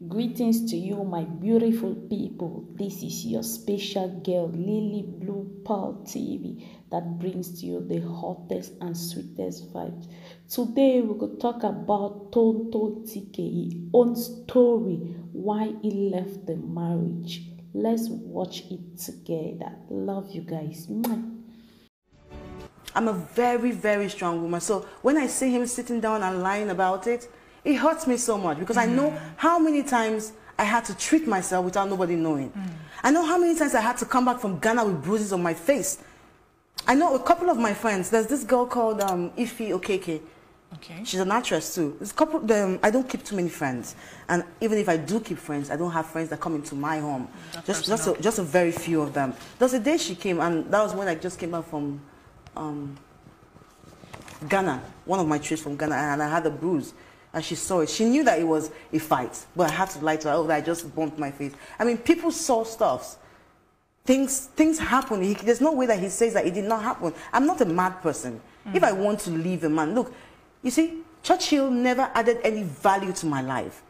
Greetings to you, my beautiful people. This is your special girl, Lily Blue Pearl TV, that brings to you the hottest and sweetest vibes. Today, we could talk about Tonto dikeh, own story, why he left the marriage. Let's watch it together. Love you guys. Mwah. I'm a very, very strong woman. So when I see him sitting down and lying about it, it hurts me so much because I know how many times I had to treat myself without nobody knowing. I know how many times I had to come back from Ghana with bruises on my face. I know a couple of my friends. There's this girl called Ife Okeke. Okay. She's an actress too. There's a couple of them. I don't keep too many friends, and even if I do keep friends, I don't have friends that come into my home. Just a very few of them. There was a day she came, and that was when I just came back from Ghana, one of my trips from Ghana, and I had a bruise. And she saw it. She knew that it was a fight, but I had to lie to her. Oh, I just bumped my face. I mean, people saw stuff. Things happen. There's no way that he says that it did not happen. I'm not a mad person. If I want to leave a man, look, you see, Churchill never added any value to my life.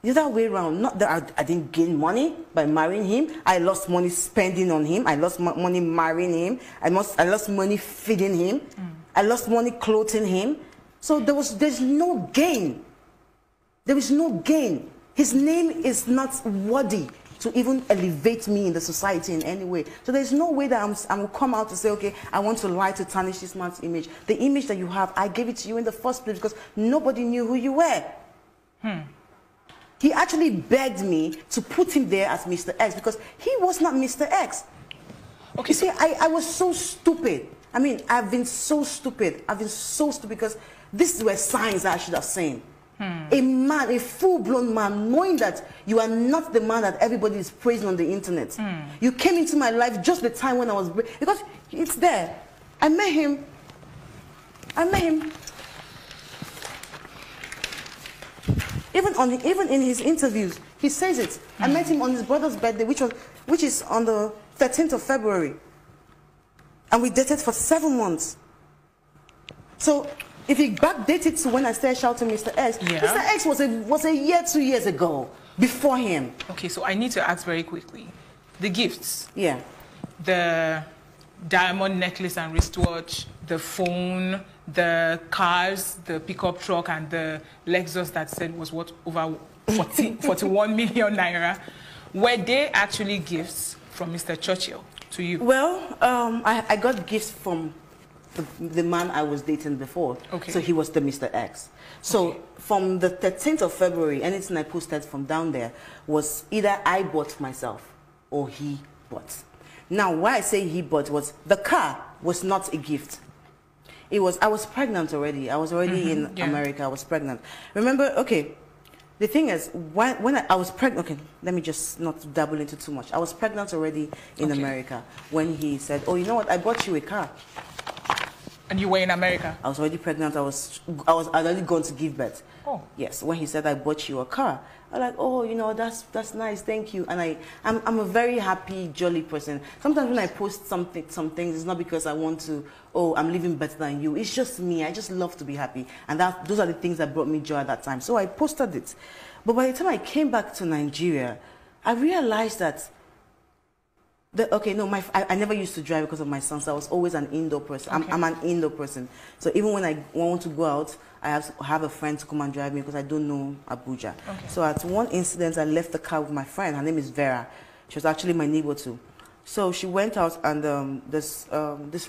The other way around, not that I didn't gain money by marrying him. I lost money spending on him. I lost money marrying him. I lost money feeding him. I lost money clothing him. So there's no gain. There is no gain. His name is not worthy to even elevate me in the society in any way. So there's no way that I'm come out to say, okay, I want to lie to tarnish this man's image. The image that you have, I gave it to you in the first place because nobody knew who you were. He actually begged me to put him there as Mr. X because he was not Mr. X. Okay, you see, I was so stupid. I mean, I've been so stupid. I've been so stupid because these were signs that I should have seen. A man, a full-blown man, knowing that you are not the man that everybody is praising on the internet. You came into my life just the time when I was... Because it's there. I met him. Even in his interviews, he says it. I met him on his brother's birthday, which is on the 13th of February. And we dated for 7 months. So if he backdated to when I started shouting Mr. X, Mr. X was a year, 2 years ago, before him. Okay, so I need to ask very quickly. The gifts. Yeah. The diamond necklace and wristwatch, the phone, the cars, the pickup truck, and the Lexus that said was worth over 41 million naira. Were they actually gifts from Mr. Churchill to you? Well, I got gifts from the man I was dating before. Okay. So he was the Mr. X. So from the 13th of February, anything I posted from down there was either I bought myself or he bought. Now, why I say he bought was the car was not a gift. It was, I was pregnant already. I was already in America. I was pregnant. Remember, okay, the thing is, when I was pregnant, okay, let me just not dabble into too much. I was pregnant already in America when he said, oh, you know what, I bought you a car. And you were in America? I was already pregnant. I was already going to give birth. Oh. Yes, when he said, I bought you a car. I was like, oh, you know, that's nice, thank you. And I'm a very happy, jolly person. Sometimes when I post some things, it's not because I want to, oh, I'm living better than you. It's just me. I just love to be happy. And those are the things that brought me joy at that time. So I posted it. But by the time I came back to Nigeria, I realized that I never used to drive because of my son, so I was always an indoor person. I'm an indoor person. So even when I want to go out, I have to have a friend to come and drive me because I don't know Abuja. So at one incident, I left the car with my friend. Her name is Vera. She was actually my neighbor too. So she went out and this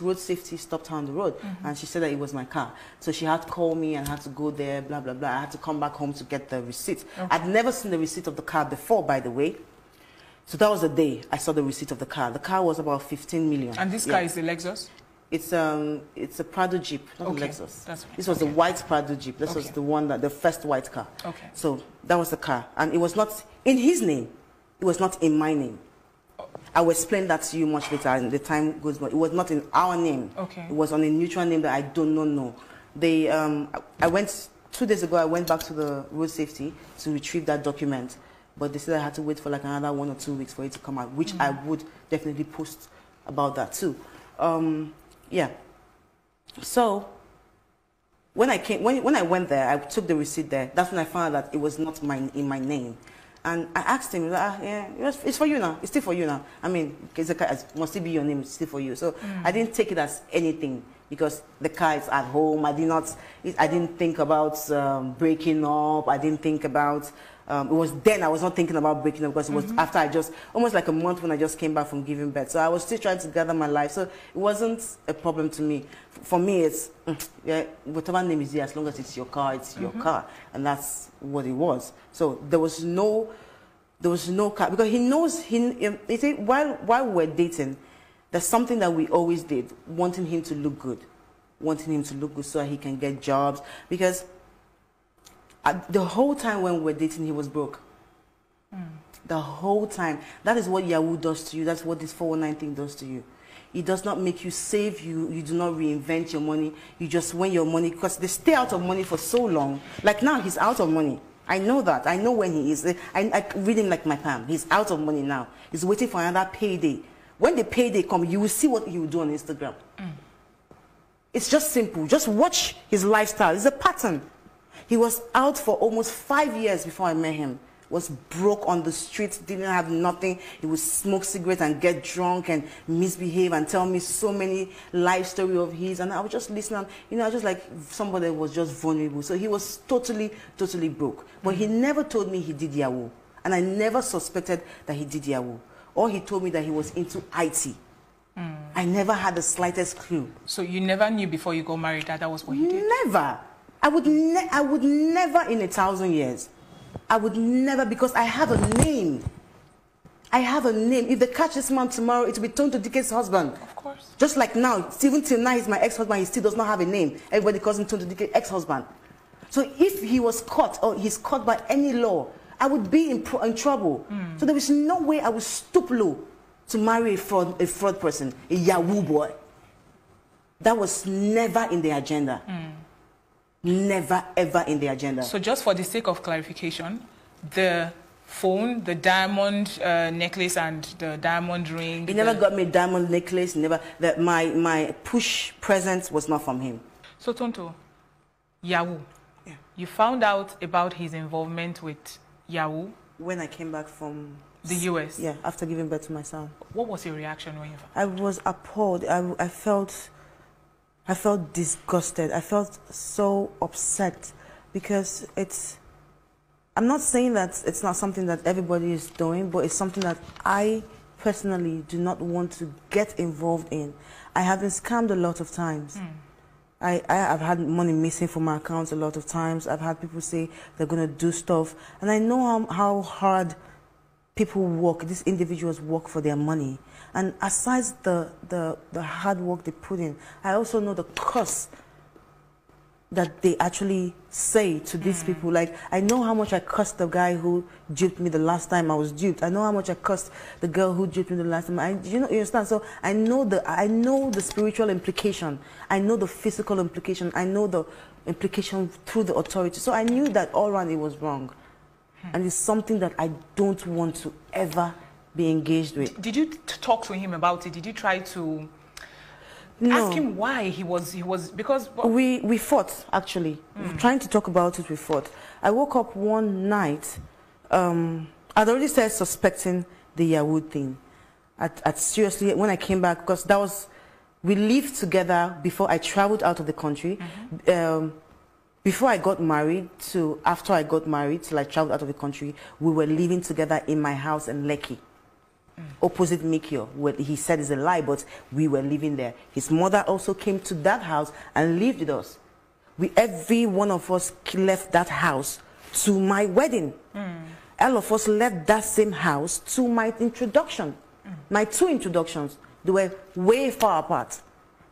road safety stopped her on the road and she said that it was my car. So she had to call me and had to go there, blah, blah, blah. I had to come back home to get the receipt. I'd never seen the receipt of the car before, by the way. So that was the day I saw the receipt of the car. The car was about 15 million. And this car is a Lexus? It's a Prado Jeep, not a Lexus. This was a white Prado Jeep. This was the first white car. So that was the car. And it was not in his name. It was not in my name. I will explain that to you much later and the time goes by. It was not in our name. It was on a neutral name that I do not know. I went 2 days ago, I went back to the road safety to retrieve that document. But they said I had to wait for like another 1 or 2 weeks for it to come out, which I would definitely post about that too. Yeah. So when I went there, I took the receipt there. That's when I found out that it was not in my name. And I asked him, yeah, it's for you now. It's still for you now. I mean, must it be your name? It's still for you. So I didn't take it as anything because the car is at home. I didn't think about breaking up. I didn't think about. It was then I was not thinking about breaking up because it was after I just almost like a month when I just came back from giving birth. So I was still trying to gather my life. So it wasn't a problem to me. For me, it's yeah, whatever name is there, as long as it's your car, it's your car, and that's what it was. So there was no car because he knows he said while we were dating, there's something that we always did, wanting him to look good, so that he can get jobs because. The whole time when we were dating, he was broke. The whole time. That is what Yahoo does to you. That's what this 419 thing does to you. It does not make you save. You do not reinvent your money. You just win your money because they stay out of money for so long. Like now, he's out of money. I know that. I know when he is. I read him like my palm. He's out of money now. He's waiting for another payday. When the payday comes, you will see what he will do on Instagram. It's just simple. Just watch his lifestyle. It's a pattern. He was out for almost 5 years before I met him. Was broke on the streets, didn't have nothing. He would smoke cigarettes and get drunk and misbehave and tell me so many life story of his. And I would just listen and, you know, just like somebody was just vulnerable. So he was totally broke. But he never told me he did Yahoo. And I never suspected that he did Yahoo. Or he told me that he was into IT. I never had the slightest clue. So you never knew before you got married that was what he did? Never. I would never in 1,000 years. I would never, because I have a name. I have a name. If they catch this man tomorrow, it will be Tonto dikeh's husband. Of course. Just like now, even till now, he's my ex-husband. He still does not have a name. Everybody calls him Tonto dikeh ex-husband. So if he was caught or he's caught by any law, I would be in trouble. So there is no way I would stoop low to marry a fraud person, a Yahoo boy. That was never in the agenda. Never, ever in the agenda. So just for the sake of clarification, the phone, the diamond necklace and the diamond ring... He never got me a diamond necklace. Never. My push present was not from him. So Tonto, Yahoo. Yeah. You found out about his involvement with Yahoo? When I came back from... the US? Yeah, after giving birth to my son. What was your reaction when you found out? I was appalled. I felt disgusted. I felt so upset because I'm not saying that it's not something that everybody is doing, but it's something that I personally do not want to get involved in. I have been scammed a lot of times. I have had money missing from my accounts a lot of times. I've had people say they're going to do stuff. And I know how hard people work, these individuals work for their money. And aside the hard work they put in, I also know the cost that they actually say to these people. Like, I know how much I cost the guy who duped me the last time I was duped. I know how much I cost the girl who duped me the last time. You understand? So I know the spiritual implication. I know the physical implication. I know the implication through the authority. So I knew that all around it was wrong. And it's something that I don't want to ever be engaged with. Did you talk to him about it? Did you try to ask him why he was because... We fought, actually. Trying to talk about it, we fought. I woke up one night, I'd already started suspecting the Yahoo thing. Seriously, when I came back, because that was... We lived together before I traveled out of the country. Before I got married to after I got married till I traveled out of the country, we were living together in my house in Lekki, opposite Mikio. Well, he said it's a lie, but we were living there. His mother also came to that house and lived with us. Every one of us left that house to my wedding. All of us left that same house to my introduction. My 2 introductions, they were way far apart.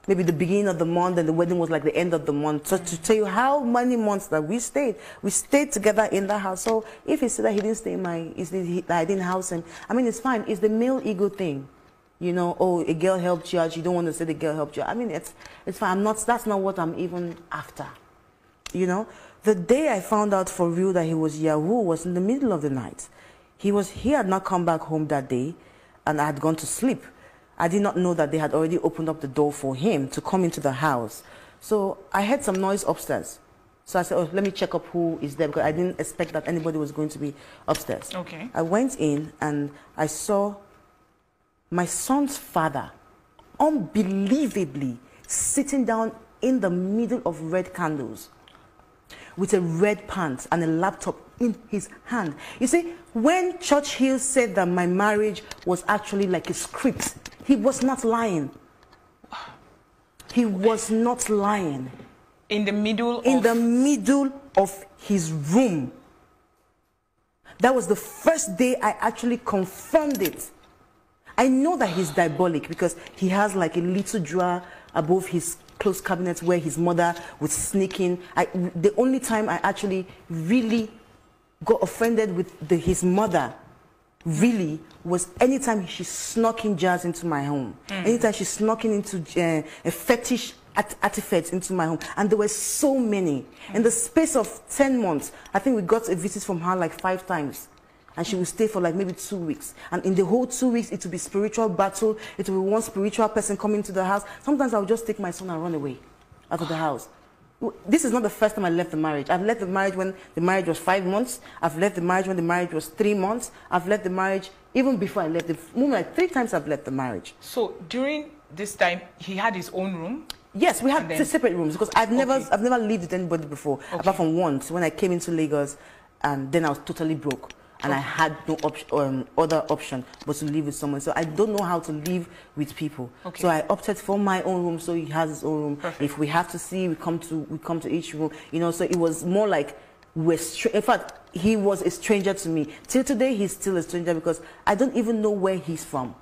Maybe the beginning of the month and the wedding was like the end of the month. So to tell you how many months that we stayed together in that house. So if he said that he didn't stay in that I didn't house him, I mean, it's fine. It's the male ego thing. You know, oh, a girl helped you out. You don't want to say the girl helped you. I mean, it's fine. That's not what I'm even after. You know, the day I found out for real that he was Yahoo was in the middle of the night. He had not come back home that day, and I had gone to sleep. I did not know that they had already opened up the door for him to come into the house. So I heard some noise upstairs. So I said, oh, let me check up who is there, because I didn't expect that anybody was going to be upstairs. Okay. I went in and I saw my son's father, unbelievably, sitting down in the middle of red candles with a red pants and a laptop in his hand. You see, when Churchill said that my marriage was actually like a script, he was not lying. He was not lying. In the middle of his room. That was the first day I actually confirmed it. I know that he's diabolic because he has like a little drawer above his closed cabinet where his mother would sneak in. The only time I actually really got offended with his mother really was anytime she snuck in jars into my home. Anytime she snuck into a fetish artifacts into my home, and there were so many. In the space of 10 months, I think we got a visit from her like 5 times, and she would stay for like maybe 2 weeks, and in the whole 2 weeks it would be spiritual battle. It would be one spiritual person coming to the house. Sometimes I would just take my son and run away out of the house. This is not the first time I left the marriage. I've left the marriage when the marriage was 5 months. I've left the marriage when the marriage was 3 months. I've left the marriage even before I left. The moment, like 3 times I've left the marriage. So during this time, he had his own room? Yes, we had separate rooms because I've never lived with anybody before, apart from once when I came into Lagos, and then I was totally broke. And I had no other option but to live with someone. So I don't know how to live with people. So I opted for my own room, so he has his own room. If we have to see, we come to each room. You know, so it was more like in fact, he was a stranger to me. Till today, he's still a stranger because I don't even know where he's from.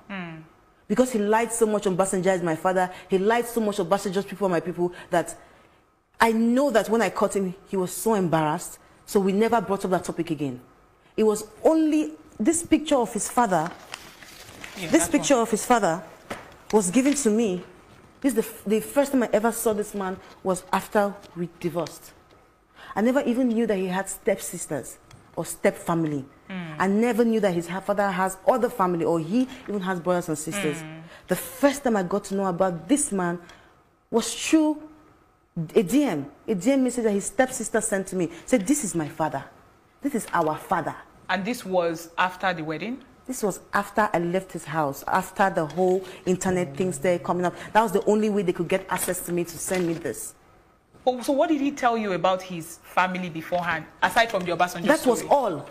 Because he lied so much on Basenja is my father. He lied so much on Basenja's people are my people that I know that when I caught him, he was so embarrassed. So we never brought up that topic again. It was only this picture of his father. This picture of his father was given to me. This is the first time I ever saw this man was after we divorced. I never even knew that he had stepsisters or step family. I never knew that his father has other family, or he even has brothers and sisters. The first time I got to know about this man was through a DM. A DM message that his stepsister sent to me. Said, this is my father. This is our father. And this was after the wedding? This was after I left his house, after the whole internet things there coming up. That was the only way they could get access to me to send me this. Oh, so what did he tell you about his family beforehand, aside from the Obasanjo story? That was all.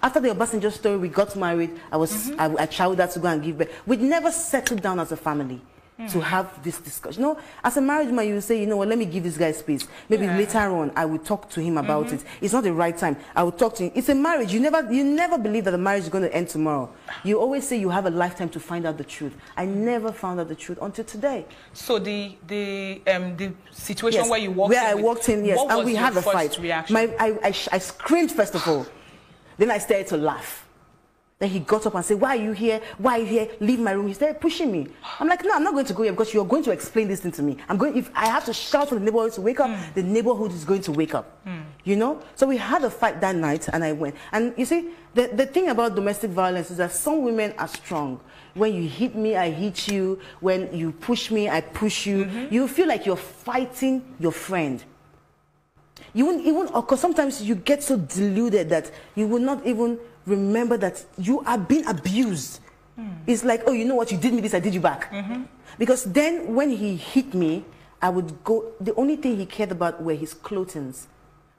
After the Obasanjo story, we got married. I traveled out to go and give birth. We'd never settled down as a family to have this discussion. You know, as a married man, you say, you know what, let me give this guy space. Maybe later on, I will talk to him about it. It's not the right time. I will talk to him. It's a marriage. You never believe that the marriage is going to end tomorrow. You always say you have a lifetime to find out the truth. I never found out the truth until today. So the situation where you walked in, I walked in, yes, and we had a fight. Reaction? I screamed first of all. Then I started to laugh. Then he got up and said, why are you here? Why are you here? Leave my room. He started pushing me. I'm like, no, I'm not going to go here because you're going to explain this thing to me. If I have to shout for the neighborhood to wake up, the neighborhood is going to wake up. You know? So we had a fight that night and I went. And you see, the thing about domestic violence is that some women are strong. When you hit me, I hit you. When you push me, I push you. You feel like you're fighting your friend. You won't even, because sometimes you get so deluded that you will not even remember that you are being abused. It's like, oh, you know what, you did me this, I did you back. Because then when he hit me, I would go, the only thing he cared about were his clothing,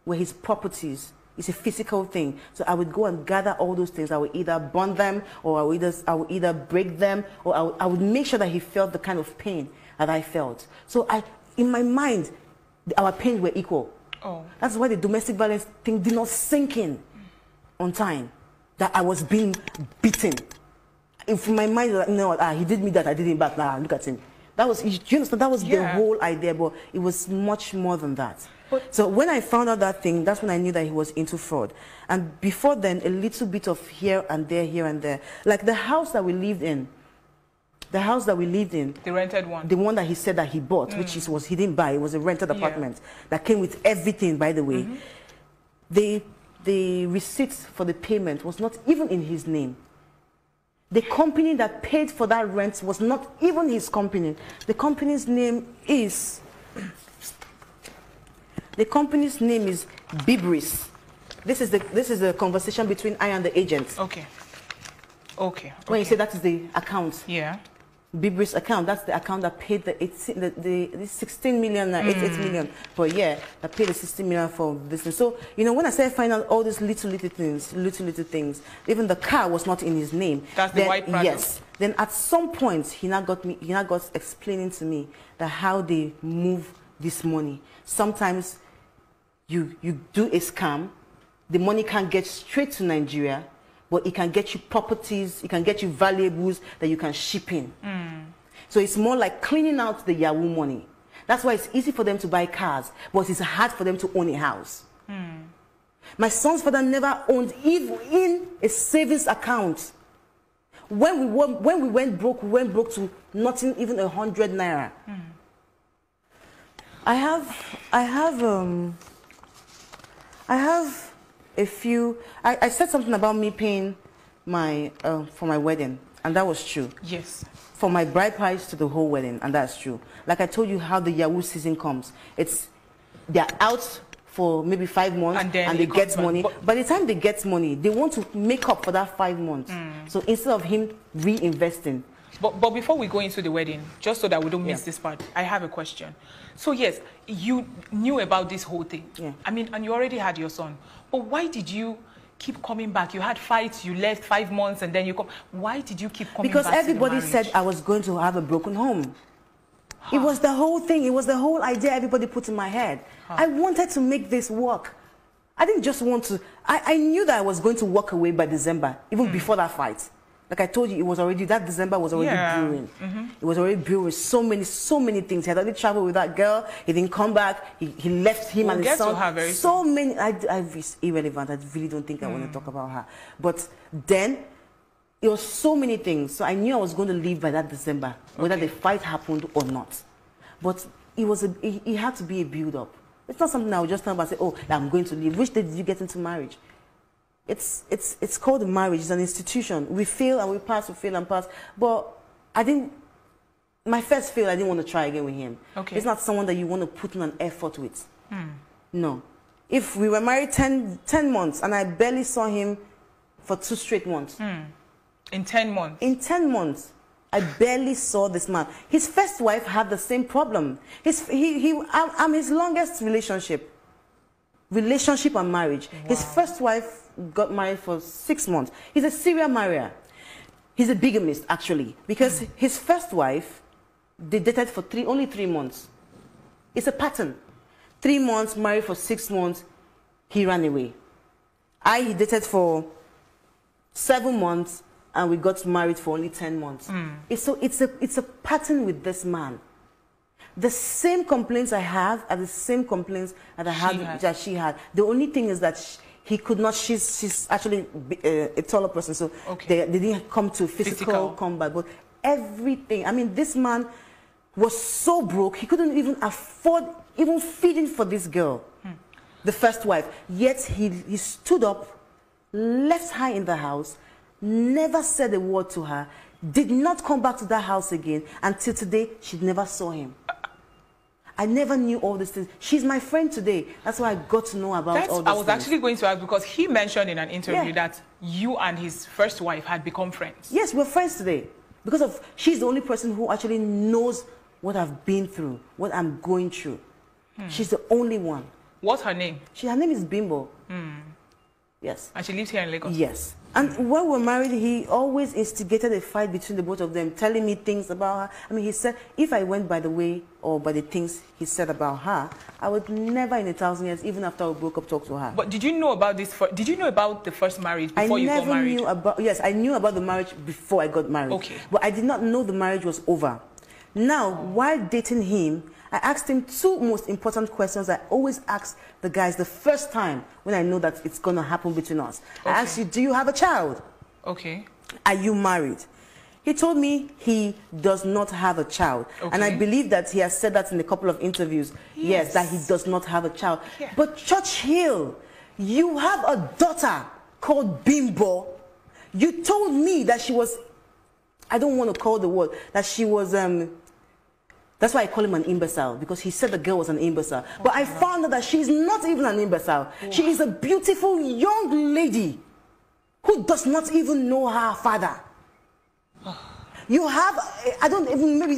were his properties. It's a physical thing. So I would go and gather all those things. I would either burn them, or I would either break them, or I would make sure that he felt the kind of pain that I felt. So in my mind, our pains were equal. That's why the domestic violence thing did not sink in on time, that I was being beaten. In my mind, like, no, he did me that, I did him back. Nah, look at him. That was, you understand, that was the whole idea, but it was much more than that. So when I found out that thing, that's when I knew that he was into fraud. And before then, a little bit of here and there. Like the house that we lived in, the rented one, the one that he said that he bought, which he didn't buy, it was a rented apartment that came with everything, by the way. The receipts for the payment was not even in his name. The company that paid for that rent was not even his company. The company's name is The company's name is Bibris. This is the conversation between I and the agent. Okay. Okay. When you say that is the account. Yeah. Bibris account, that's the account that paid the 16 million, 88 million per year, that paid the 16 million for business. So, you know, when I started finding out all these little things, even the car was not in his name. That's the white Prado? Yes. Then at some point, he now got explaining to me that how they move this money. Sometimes you do a scam, the money can't get straight to Nigeria, but it can get you properties, it can get you valuables that you can ship in. So it's more like cleaning out the Yahoo money. That's why it's easy for them to buy cars, but it's hard for them to own a house. My son's father never owned even a savings account. When we went broke to nothing, even 100 naira. I have a few. I said something about me paying for my wedding, and that was true. Yes. For my bride price to the whole wedding, and that's true. Like I told you how the Yahoo season comes. They're out for maybe 5 months and they get money. By the time they get money, they want to make up for that 5 months. So instead of him reinvesting. But before we go into the wedding, just so that we don't miss this part, I have a question. So yes, you knew about this whole thing. Yeah. I mean, and you already had your son. But why did you keep coming back? You had fights, you left 5 months, and then you come. Why did you keep coming back? Because everybody said I was going to have a broken home. It was the whole thing. It was the whole idea everybody put in my head. I wanted to make this work. I didn't just want to. I knew that I was going to walk away by December, even before that fight. Like I told you, it was already, that December was already brewing. It was already brewing so many things. He had already traveled with that girl. He didn't come back. He left him and his son. So many. It's irrelevant. I really don't think I want to talk about her. But then, it was so many things. So I knew I was going to leave by that December, whether the fight happened or not. But it had to be a build-up. It's not something I would just tell about and say, oh, I'm going to leave. Which day did you get into marriage? It's called marriage. It's an institution. We fail and we pass, we fail and pass. But my first fail, I didn't want to try again with him. Okay. It's not someone that you want to put in an effort with. No. If we were married 10 months and I barely saw him for 2 straight months. In 10 months? In 10 months. I barely saw this man. His first wife had the same problem. I'm his longest relationship and marriage. Wow. His first wife got married for 6 months. He's a serial marrier. He's a bigamist, actually, because his first wife, they dated for only 3 months. It's a pattern. 3 months, married for 6 months, he ran away. He dated for 7 months, and we got married for only 10 months. It's a pattern with this man. The same complaints I have are the same complaints that she had. The only thing is that he could not. She's actually a taller person, so they didn't come to physical combat. But everything. I mean, this man was so broke he couldn't even afford even feeding for this girl, the first wife. Yet he stood up, left her in the house, never said a word to her, did not come back to that house again until today. She never saw him. I never knew all these things. She's my friend today. That's why I got to know about all these things. I was actually going to ask, because he mentioned in an interview that you and his first wife had become friends. Yes, we're friends today. Because she's the only person who actually knows what I've been through, what I'm going through. She's the only one. What's her name? Her name is Bimbo. Yes. And she lives here in Lagos? Yes. And when we were married, he always instigated a fight between the both of them, telling me things about her. I mean, he said, if I went by the way or by the things he said about her, I would never in 1,000 years, even after we broke up, talk to her. But did you know about this? Did you know about the first marriage before you got married? Yes, I knew about the marriage before I got married. Okay. But I did not know the marriage was over. Now, while dating him, I asked him 2 most important questions I always ask the guys the first time when I know that it's going to happen between us. I asked you, do you have a child? Okay. Are you married? He told me he does not have a child. And I believe that he has said that in a couple of interviews. Yes, that he does not have a child. Yeah. But Churchill, you have a daughter called Bimbo. You told me that she was, I don't want to call the word, that she was That's why I call him an imbecile, because he said the girl was an imbecile. But I found out that she's not even an imbecile. She is a beautiful young lady who does not even know her father. You have, I don't even, maybe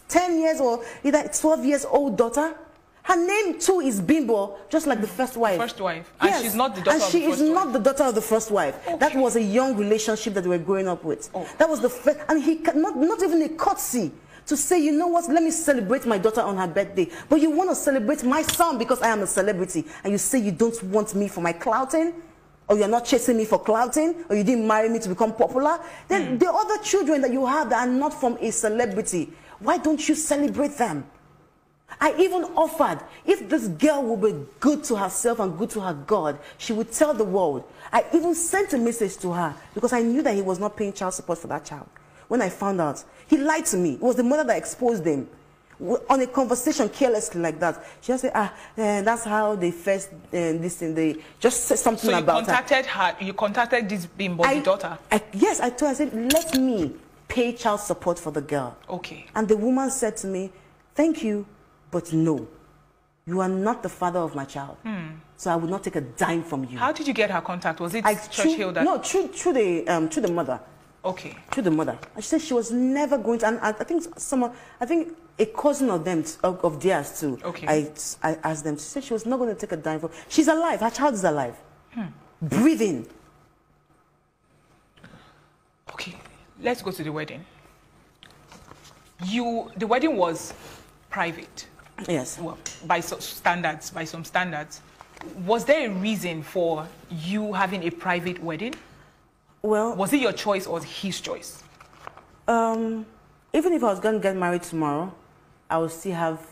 10 years or either 12 years old daughter. Her name too is Bimbo, just like the first wife. First wife. And yes. She's not the daughter of the first wife. And she is not the daughter of the first wife. Okay. That was a young relationship that they were growing up with. Oh. That was the first, and he not even a courtesy to say, you know what, let me celebrate my daughter on her birthday. But you want to celebrate my son because I am a celebrity. And you say you don't want me for my clouting, or you're not chasing me for clouting, or you didn't marry me to become popular. Then the other children that you have that are not from a celebrity, why don't you celebrate them? I even offered, if this girl will be good to herself and good to her God, she would tell the world. I even sent a message to her because I knew that he was not paying child support for that child. When I found out, he lied to me. It was the mother that exposed him. On a conversation carelessly like that, she just said, that's how they first, this thing, they just said something about her. You contacted this Bimbo's daughter? Yes, I told her, I said, let me pay child support for the girl. Okay. And the woman said to me, thank you, but no, you are not the father of my child. So I would not take a dime from you. How did you get her contact? Was it Churchill that? No, through the mother. Okay. Through the mother. And she said she was never going to, and I think a cousin of them, of theirs too. Okay. I asked them, she said she was not going to take a dime from, she's alive, her child is alive. Breathing. Okay, let's go to the wedding. The wedding was private. Yes. Well, by some standards. Was there a reason for you having a private wedding? Well, was it your choice or his choice? Even if I was going to get married tomorrow, I would still have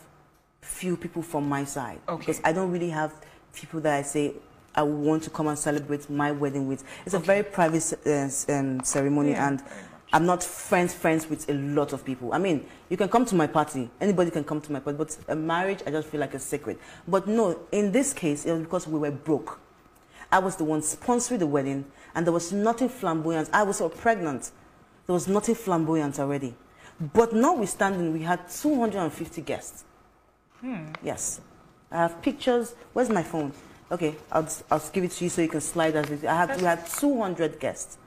few people from my side. Okay. Because I don't really have people that I say I want to come and celebrate my wedding with. It's a very private ceremony, and I'm not friends with a lot of people. I mean, you can come to my party. Anybody can come to my party. But a marriage, I just feel like a secret. But no, in this case, it was because we were broke. I was the one sponsoring the wedding, and there was nothing flamboyant. I was so pregnant. There was nothing flamboyant already. But notwithstanding, we had 250 guests. Yes. I have pictures. Where's my phone? Okay, I'll give it to you so you can slide as it. We had 200 guests.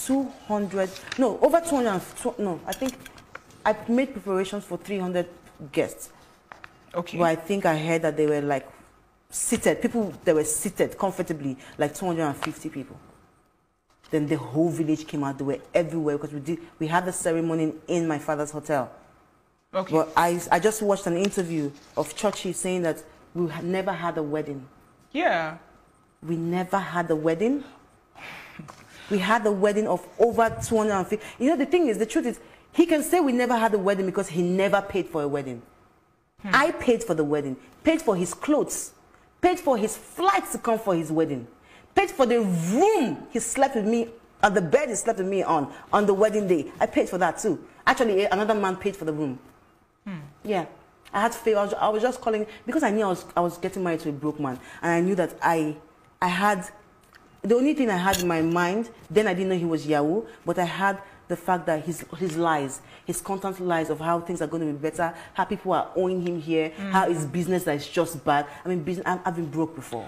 200, no, over 200, no, I think I made preparations for 300 guests. Okay. But I think I heard that they were like seated, people that were seated comfortably, like 250 people. Then the whole village came out, they were everywhere because we had the ceremony in my father's hotel. Okay. But I just watched an interview of Churchill saying that we had never had a wedding. Yeah. We never had a wedding. We had a wedding of over 250. You know, the thing is, the truth is, he can say we never had a wedding because he never paid for a wedding. I paid for the wedding, paid for his clothes, paid for his flights to come for his wedding, paid for the room he slept with me, on the bed he slept with me on the wedding day. I paid for that too. Actually, another man paid for the room. Yeah. I had to pay. I was just calling because I knew I was getting married to a broke man, and I knew that I had. The only thing I had in my mind, then I didn't know he was Yahoo, but I had the fact that his lies, his constant lies of how things are going to be better, how people are owing him here, how his business that is just bad. I mean, I've been broke before.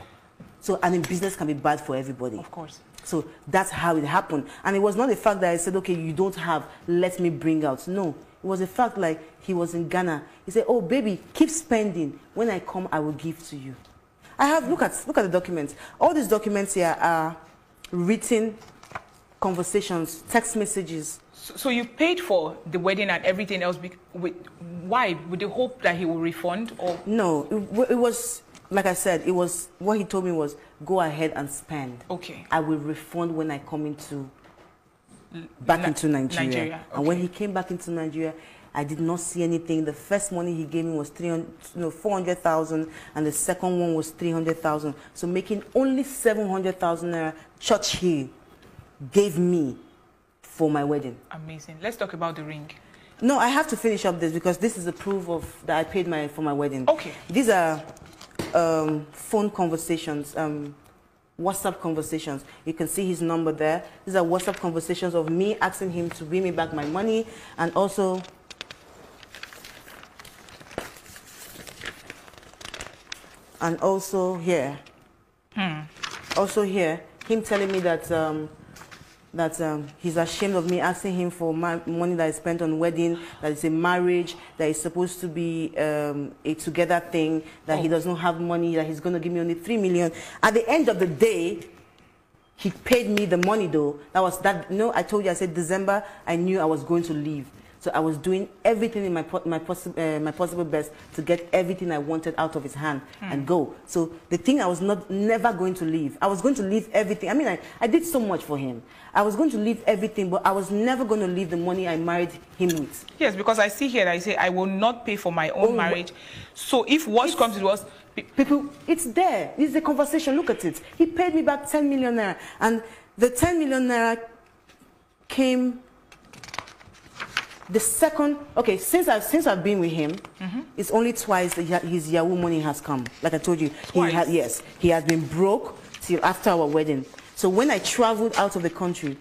So, I mean, business can be bad for everybody. Of course. So that's how it happened. And it was not the fact that I said, okay, you don't have, let me bring out. No, it was a fact like he was in Ghana. He said, oh, baby, keep spending. When I come, I will give to you. I have, look at the documents. All these documents here are written conversations, text messages. So you paid for the wedding and everything else. Why? With the hope that he will refund? Or? No, it was, like I said, it was, what he told me was, go ahead and spend. Okay. I will refund when I come back into Nigeria. Okay. And when he came back into Nigeria, I did not see anything. The first money he gave me was 400,000, and the second one was 300,000. So making only 700,000 naira, Churchill gave me for my wedding. Amazing. Let's talk about the ring. No, I have to finish up this because this is a proof of that I paid for my wedding. Okay. These are phone conversations, WhatsApp conversations. You can see his number there. These are WhatsApp conversations of me asking him to bring me back my money, and also and also here. Also here, him telling me that he's ashamed of me asking him for money that I spent on wedding, that it's a marriage, that it's supposed to be a together thing, that he does not have money, that he's going to give me only 3 million. At the end of the day, he paid me the money though. That was that. No, I told you, I said December, I knew I was going to leave. So I was doing everything in my possible best to get everything I wanted out of his hand and go. So the thing I was never going to leave. I was going to leave everything. I mean, I did so much for him. I was going to leave everything, but I was never going to leave the money I married him with. Yes, because I see here that you say, I will not pay for my own marriage. So if worst comes to worst... People, it's there. It's the conversation. Look at it. He paid me back 10 million naira. And the 10 million naira came... The second, okay, since I've been with him, it's only twice that his Yahoo money has come. Like I told you, he has been broke till after our wedding. So when I traveled out of the country,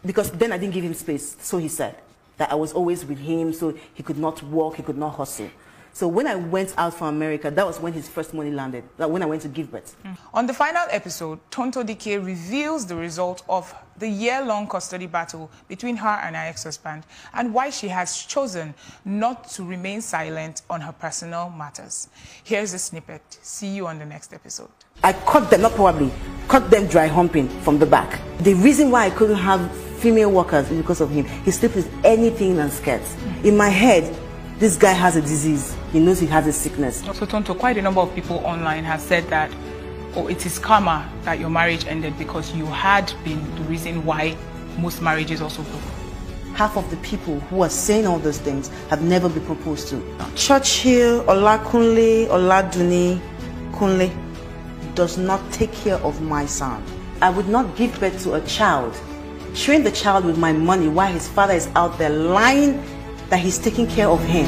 because then I didn't give him space, so he said that I was always with him, so he could not work, he could not hustle. So when I went out from America, that was when his first money landed, like when I went to give birth. On the final episode, Tonto dikeh reveals the result of the year-long custody battle between her and her ex-husband and why she has chosen not to remain silent on her personal matters. Here's a snippet. See you on the next episode. I cut them, not probably, cut them dry humping from the back. The reason why I couldn't have female workers is because of him. He sleeps with anything and skirts. In my head, this guy has a disease. He knows he has a sickness. So Tonto, quite a number of people online have said that, oh, it is karma that your marriage ended because you had been the reason why most marriages also broke. Half of the people who are saying all those things have never been proposed to. Churchill, Olakunle, Oladuni, Kunle does not take care of my son. I would not give birth to a child, train the child with my money while his father is out there lying that he's taking care of him.